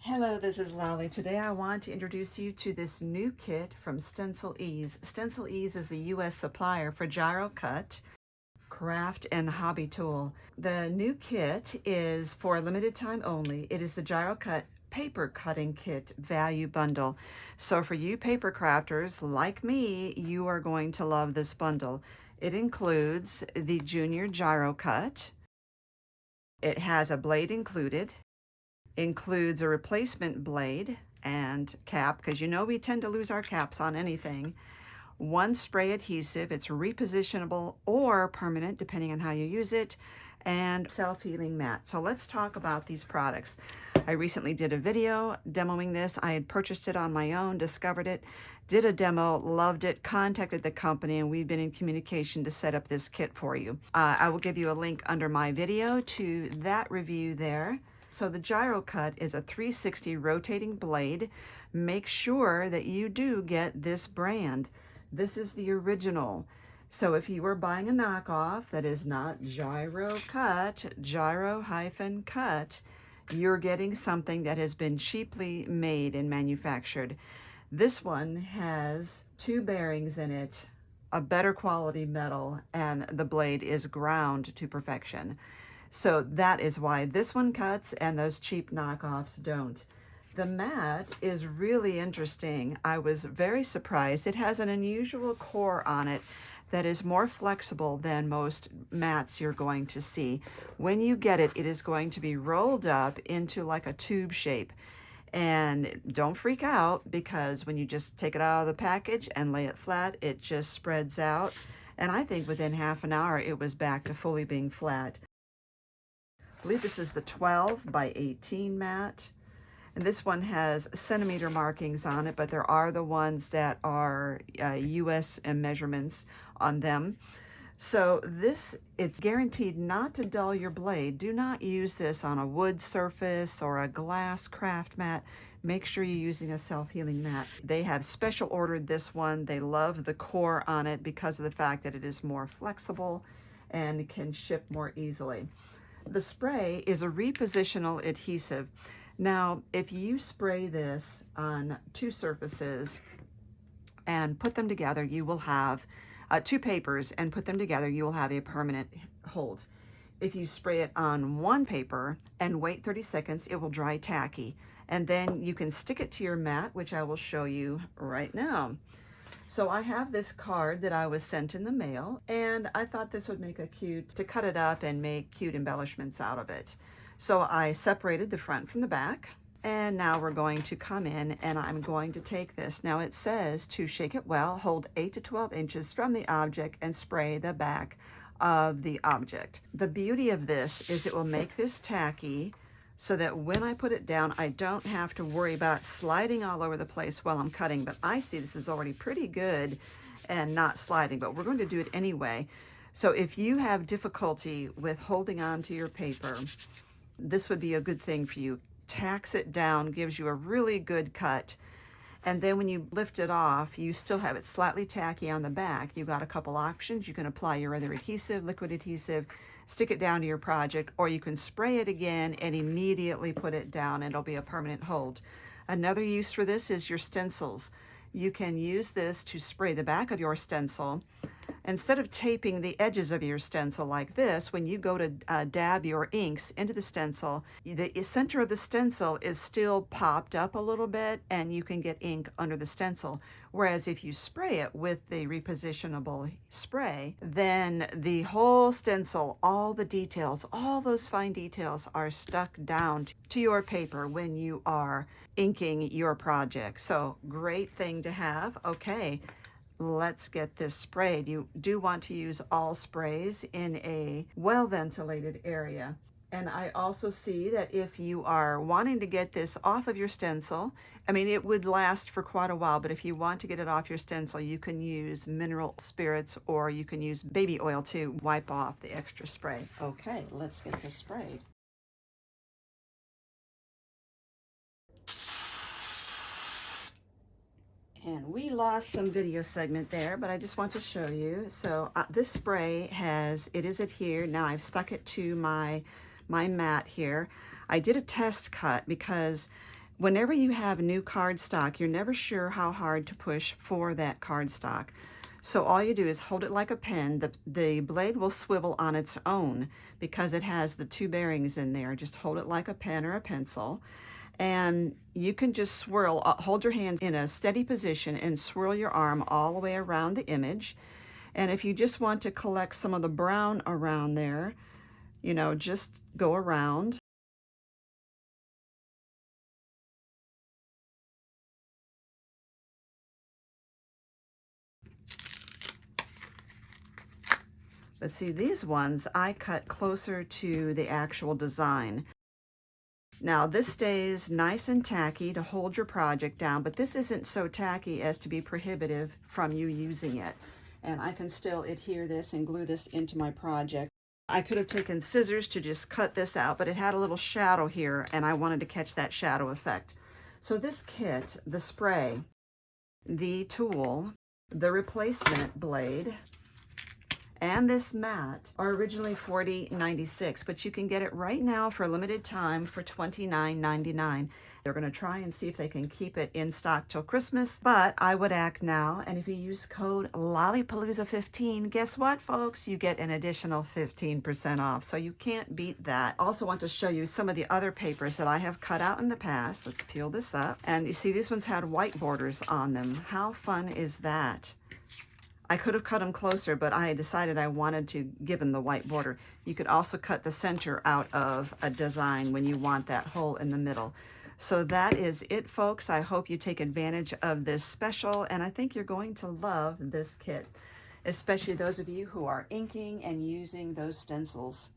Hello, this is Lolly. Today I want to introduce you to this new kit from Stencil Ease. Stencil Ease is the U.S. supplier for Gyro-Cut, craft and hobby tool. The new kit is for a limited time only. It is the Gyro-Cut paper cutting kit value bundle. So for you paper crafters like me, you are going to love this bundle. It includes the Junior Gyro-Cut. It has a blade included. Includes a replacement blade and cap, because you know we tend to lose our caps on anything. One spray adhesive, it's repositionable or permanent depending on how you use it, and self-healing mat. So let's talk about these products. I recently did a video demoing this. I had purchased it on my own, discovered it, did a demo, loved it, contacted the company, and we've been in communication to set up this kit for you. I will give you a link under my video to that review there. So the Gyro-Cut is a 360 rotating blade. Make sure that you do get this brand. This is the original. So if you were buying a knockoff that is not Gyro-Cut, Gyro-Cut, you're getting something that has been cheaply made and manufactured. This one has 2 bearings in it, a better quality metal, and the blade is ground to perfection. So that is why this one cuts and those cheap knockoffs don't. The mat is really interesting. I was very surprised. It has an unusual core on it that is more flexible than most mats you're going to see. When you get it, it is going to be rolled up into like a tube shape. And don't freak out, because when you just take it out of the package and lay it flat, it just spreads out. And I think within half an hour, it was back to fully being flat. I believe this is the 12 by 18 mat, and this one has centimeter markings on it, but there are the ones that are US measurements on them. So this, it's guaranteed not to dull your blade. Do not use this on a wood surface or a glass craft mat. Make sure you're using a self-healing mat. They have special ordered this one. They love the core on it because of the fact that it is more flexible and can ship more easily. The spray is a repositional adhesive. Now, if you spray this on 2 surfaces and put them together, you will have 2 papers and put them together, you will have a permanent hold. If you spray it on 1 paper and wait 30 seconds, it will dry tacky. And then you can stick it to your mat, which I will show you right now. So I have this card that I was sent in the mail, and I thought this would make a cute, to cut it up and make cute embellishments out of it. So I separated the front from the back, and now we're going to come in and I'm going to take this. Now it says to shake it well, hold 8 to 12 inches from the object and spray the back of the object. The beauty of this is it will make this tacky, so that when I put it down, I don't have to worry about sliding all over the place while I'm cutting. But I see this is already pretty good and not sliding, but we're going to do it anyway. So if you have difficulty with holding on to your paper, this would be a good thing for you. Tacks it down, gives you a really good cut. And then when you lift it off, you still have it slightly tacky on the back. You've got a couple options. You can apply your other adhesive, liquid adhesive, stick it down to your project, or you can spray it again and immediately put it down and it'll be a permanent hold. Another use for this is your stencils. You can use this to spray the back of your stencil. Instead of taping the edges of your stencil like this, when you go to dab your inks into the stencil, the center of the stencil is still popped up a little bit and you can get ink under the stencil. Whereas if you spray it with the repositionable spray, then the whole stencil, all the details, all those fine details are stuck down to your paper when you are inking your project. So great thing to have. Okay. Let's get this sprayed. You do want to use all sprays in a well-ventilated area. And I also see that if you are wanting to get this off of your stencil, I mean, it would last for quite a while, but if you want to get it off your stencil, you can use mineral spirits or you can use baby oil to wipe off the extra spray. Okay, let's get this sprayed. And we lost some video segment there, but I just want to show you. So this spray it is adhered. Now I've stuck it to my mat here. I did a test cut because Whenever you have new cardstock, you're never sure how hard to push for that cardstock. So all you do is hold it like a pen. The blade will swivel on its own because it has the two bearings in there. Just hold it like a pen or a pencil. And you can just swirl, hold your hand in a steady position and swirl your arm all the way around the image. And if you just want to collect some of the brown around there, you know, just go around. But see, these ones I cut closer to the actual design. Now this stays nice and tacky to hold your project down, but this isn't so tacky as to be prohibitive from you using it. And I can still adhere this and glue this into my project. I could have taken scissors to just cut this out, but it had a little shadow here and I wanted to catch that shadow effect. So this kit, the spray, the tool, the replacement blade, and this mat are originally $40.96, but you can get it right now for a limited time for $29.99. They're going to try and see if they can keep it in stock till Christmas, but I would act now. And if you use code LOLLYPALOOZA15, guess what, folks? You get an additional 15% off, so you can't beat that. Also want to show you some of the other papers that I have cut out in the past. Let's peel this up. And you see these ones had white borders on them. How fun is that? I could have cut them closer, but I decided I wanted to give them the white border. You could also cut the center out of a design when you want that hole in the middle. So that is it, folks. I hope you take advantage of this special, and I think you're going to love this kit, especially those of you who are inking and using those stencils.